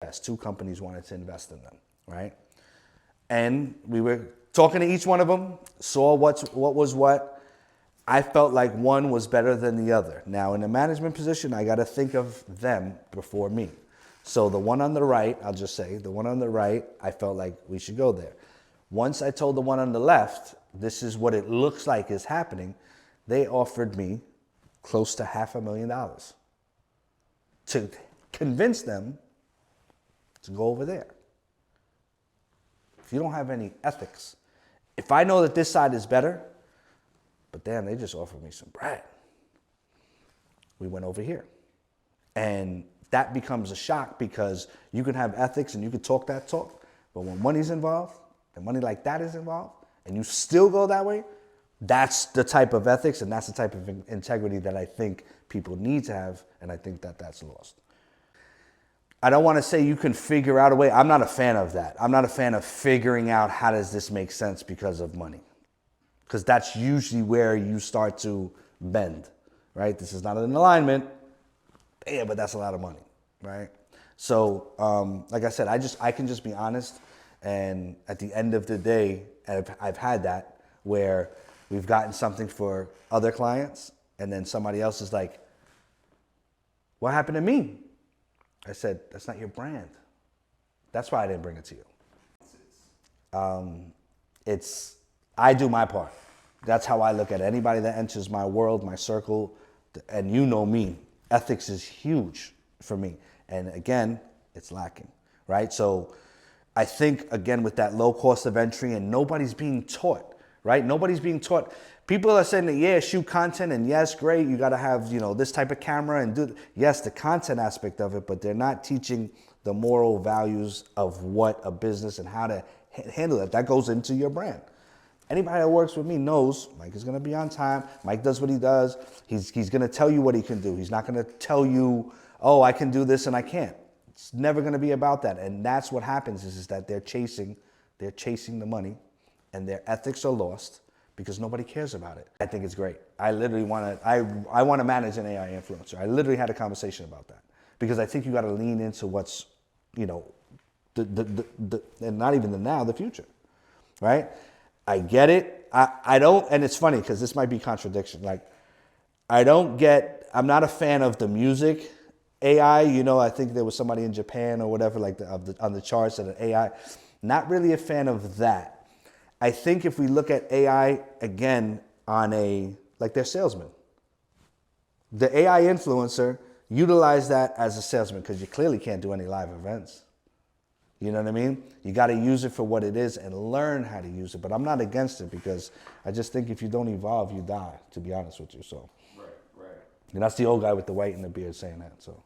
test. 2 companies wanted to invest in them, right? And we were talking to each one of them, saw what was what. I felt like one was better than the other. Now, in a management position, I got to think of them before me. So the one on the right, I'll just say, the one on the right, I felt like we should go there. Once I told the one on the left, this is what it looks like is happening, they offered me close to $500,000 to convince them to go over there. If you don't have any ethics, if I know that this side is better, but damn, they just offered me some bread. We went over here. And that becomes a shock because you can have ethics and you can talk that talk, but when money's involved, and money like that is involved, and you still go that way, that's the type of ethics and that's the type of integrity that I think people need to have, and I think that that's lost. I don't want to say you can figure out a way. I'm not a fan of that. I'm not a fan of figuring out how does this make sense because of money. Because that's usually where you start to bend, right? This is not an alignment. Yeah, but that's a lot of money, right? So, like I said, I can just be honest. And at the end of the day, I've had that where we've gotten something for other clients, and then somebody else is like, what happened to me? I said, that's not your brand. That's why I didn't bring it to you. I do my part. That's how I look at it. Anybody that enters my world, my circle, and you know me, ethics is huge for me. And again, it's lacking, right? So I think, again, with that low cost of entry and nobody's being taught, right? Nobody's being taught. People are saying that, yeah, shoot content, and yes, great, you got to have, this type of camera and do, yes, the content aspect of it, but they're not teaching the moral values of what a business and how to handle it. That goes into your brand. Anybody that works with me knows Mike is going to be on time. Mike does what he does. He's going to tell you what he can do. He's not going to tell you, oh, I can do this and I can't. It's never going to be about that. And that's what happens is that they're chasing the money, and their ethics are lost because nobody cares about it. I think it's great. I literally want to, I want to manage an AI influencer. I literally had a conversation about that because I think you got to lean into what's, and not even the now, the future, right? I get it. I don't, and it's funny because this might be contradiction. Like, I'm not a fan of the music AI. I think there was somebody in Japan or whatever, like on the charts that an AI. Not really a fan of that. I think if we look at AI again like they're salesmen. The AI influencer, utilize that as a salesman because you clearly can't do any live events. You know what I mean? You got to use it for what it is and learn how to use it. But I'm not against it because I just think if you don't evolve, you die, to be honest with you. So, right. And that's the old guy with the white and the beard saying that. So.